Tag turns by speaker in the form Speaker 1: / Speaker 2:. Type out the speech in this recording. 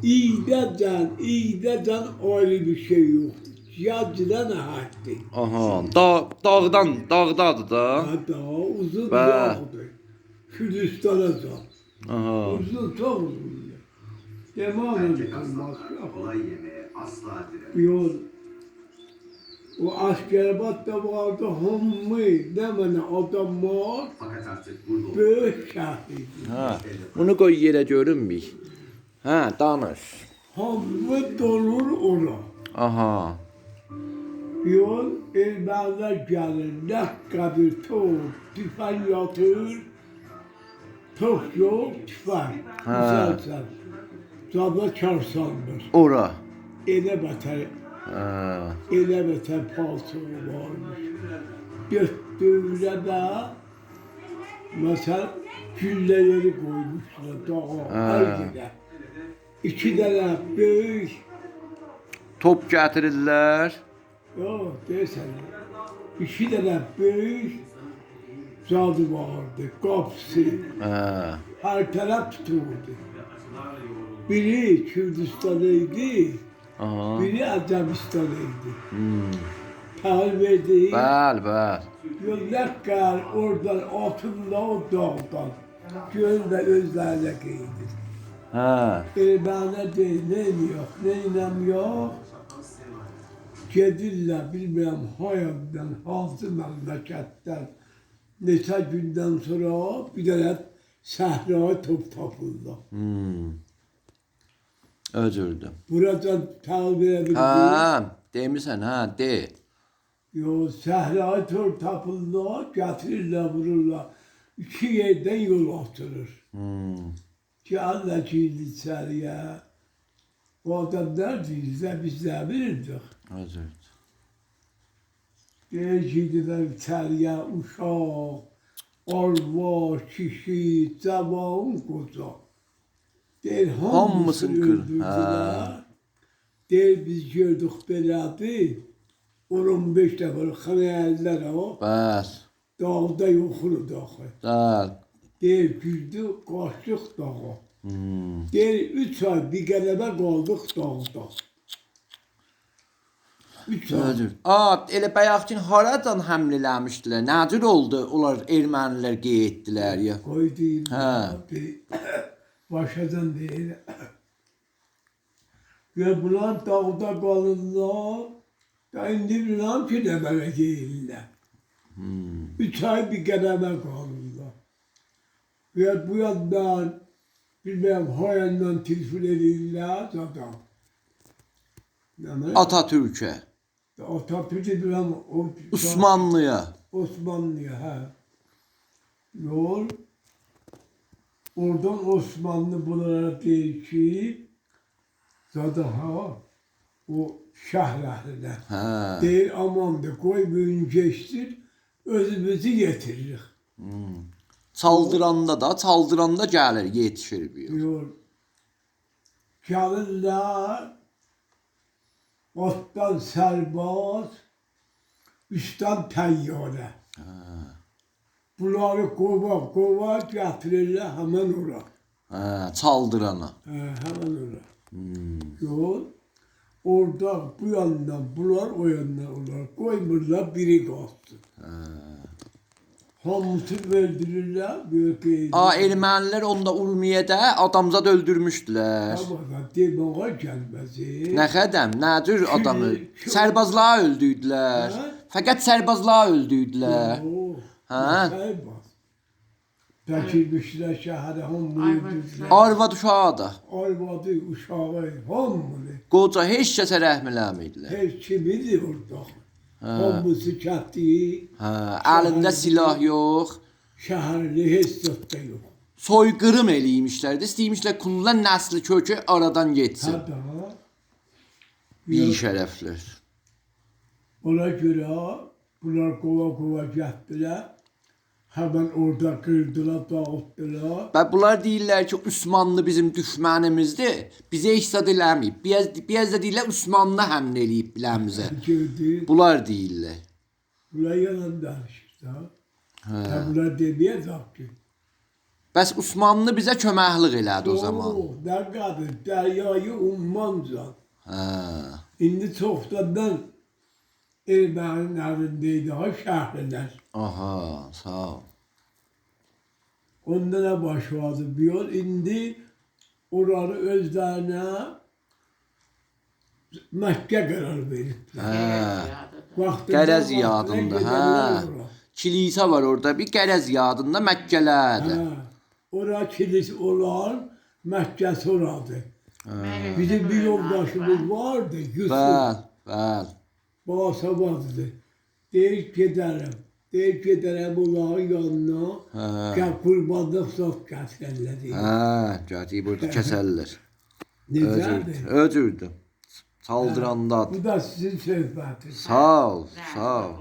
Speaker 1: iğneden ayrı bir şey yoktur. Yazıdan ahattı.
Speaker 2: Aha, dağdadır da.
Speaker 1: Hatta uzun
Speaker 2: Bə.
Speaker 1: dağdır. Kürdistan'a da.
Speaker 2: Aha.
Speaker 1: Uzun çok uzun. Demanın kılmaz.
Speaker 3: Kolay yemeğe asla
Speaker 1: Bir yol. O askerabatta vardı hamı demene adamlar
Speaker 3: Fakat artık burada
Speaker 1: büyük şahidi.
Speaker 2: Ha. Bunu koy yerə görünmür. Ha, danış.
Speaker 1: Hamı dolur ona.
Speaker 2: Aha.
Speaker 1: Bir yol elmanlar gelir. Dakikadır top, tüfen yatır. Top yok, tüfen. Güzelsen. Zabla çarsandır.
Speaker 2: Ora.
Speaker 1: Ele beter,
Speaker 2: Ha.
Speaker 1: ele beter paltoğu varmış. Göttüğüne de mesela gülleleri koymuşlar dağa, ayrıca. İki tane büyük,
Speaker 2: Top gətirirlər.
Speaker 1: yok desene, iki tane büyük cadı vardı, kapısı.
Speaker 2: Ha.
Speaker 1: Her taraf tutuyordu. Biri Kürdistan'ıydı,
Speaker 2: Aha.
Speaker 1: biri Acemistan'ıydı.
Speaker 2: Hmm.
Speaker 1: Tahıl verdi.
Speaker 2: Bəli.
Speaker 1: Yollar kar oradan atımla o dağdan. Gölde özlerle giydi.
Speaker 2: Ha.
Speaker 1: Bana değil, neylem yok. Gedirler bilmem hayattan, halkı memleketten. Neçə gündən sonra bir dənə səhraya top tapıldı.
Speaker 2: Hmm. Özürdüm.
Speaker 1: Buradan tahıl verebildi.
Speaker 2: Ha, demirsən, ha, de.
Speaker 1: Yo, səhraya top tapıldı, getirirler, vururlar. İki yerden yol atılır.
Speaker 2: Hmm.
Speaker 1: Geldi girdi içeriye. O adamlar değilse biz ne bilirdik.
Speaker 2: Özürdüm.
Speaker 1: Girdiler içeriye uşaq, arva, kişi, cavan, koca. Deyir hamısını
Speaker 2: Hamısını kır.
Speaker 1: öldürdüler.
Speaker 2: Ha.
Speaker 1: Deyir biz gördük belədir. 15 dəfə xəyallər o.
Speaker 2: Bəs.
Speaker 1: Dağda yoxulu daxı.
Speaker 2: Bəl.
Speaker 1: Deyir güldü, qaçdıq dağa.
Speaker 2: Hmm.
Speaker 1: Deyir 3 ay bir qələbə qaldıq dağda. 3 ay.
Speaker 2: Özür. Elə bayaqkin haradan həml eləmişdilər? Nəcür oldu? Onlar ermənilər getdilər ya.
Speaker 1: Koydu.
Speaker 2: Ha.
Speaker 1: Başadan değil. Ve bunlar dağda kalırlar. Da indi bilmem ki ne böyle giyirler. 3 ay bir kademe kalırlar. Ve bu yandan bilmem hayandan telefon edilirler zaten.
Speaker 2: Atatürk'e,
Speaker 1: Atatürk'ü bilmem
Speaker 2: Osmanlı'ya.
Speaker 1: Osmanlı'ya ha. Yol. Oradan Osmanlı bunlara değil ki zaten ha o şahlarına
Speaker 2: Ha.
Speaker 1: değil aman da koy bugün geçtir özümüzü getiririk.
Speaker 2: Çaldıranda gəlir, yetişir bir.
Speaker 1: Diyor. Gelirler alttan serbaz üstten teyyare. Bunları kova getirirler hemen oraya.
Speaker 2: Ha, çaldırana.
Speaker 1: Hemen oraya. Yol. Orada bu yandan bunlar o yandan onlar. Koymurlar biri kalsın. Hamısı verdirirler büyük eğitim.
Speaker 2: Ermənilər onda Urmiyədə adamzad öldürmüşdülər.
Speaker 1: Ama demeye gelmezi.
Speaker 2: Nə qədəm, nə cür adamı? Sərbazlar öldürdülər.
Speaker 1: Hə?
Speaker 2: Fəqət sərbazlar öldürdülər. Ha?
Speaker 1: Serbaz. Taşırmışlar şehre hamını öldürdüler.
Speaker 2: Arvad uşağı da.
Speaker 1: Arvadı uşağı hamını.
Speaker 2: Qoca heç kəsə rəhm eləmirdilər.
Speaker 1: Her kimidi orada. Hamısı çatdı.
Speaker 2: Ha, əlində silah yox.
Speaker 1: Şehirli hiç zıttı yok.
Speaker 2: Soyqırım eləymişlər də, istəymişlər Kullular nəsli kökü aradan getsin.
Speaker 1: Hatta
Speaker 2: Bir şərəflər.
Speaker 1: ona göre bunlar kova gittiler. Hemen orada kırdılar, dağıttılar.
Speaker 2: Və bunlar deyirlər ki, Osmanlı bizim düşmənimizdir. Bizə işsad eləməyib. Biraz da deyirlər Osmanlı həml eləyib biləmizə.
Speaker 1: Gördü.
Speaker 2: Bunlar deyirlər.
Speaker 1: Bunlar yalan danışır. Bunlar demeye ki
Speaker 2: Bəs Osmanlı bizə köməklik elədi o zaman.
Speaker 1: Ne kadar deryayı ummanca.
Speaker 2: Hə.
Speaker 1: İndi çoxdan Ermənin əlindeydi ha şəhərlər.
Speaker 2: Aha, sağ ol.
Speaker 1: Onda ne başladı bir yol. İndi oraları özlerine Məkkə qərar verib. Vaxtında
Speaker 2: Qərəz yadında, hə. Kilisə var orada, bir qərəz yadında Məkkələdir.
Speaker 1: Ora kilis olan Məkkəsi oradır. Bizim bir yoldaşımız vardı, Yusuf.
Speaker 2: Bəl.
Speaker 1: Basabazdı. Deyip gedərəm onların yanına. Gəl qurbanlıq zat kəsərlər.
Speaker 2: Hə, gətiyi burada kəsərlər.
Speaker 1: Necədir?
Speaker 2: Öcürdü. Saldıranda.
Speaker 1: Bu da sizin söhbətiniz.
Speaker 2: Sağ ol, sağ ol.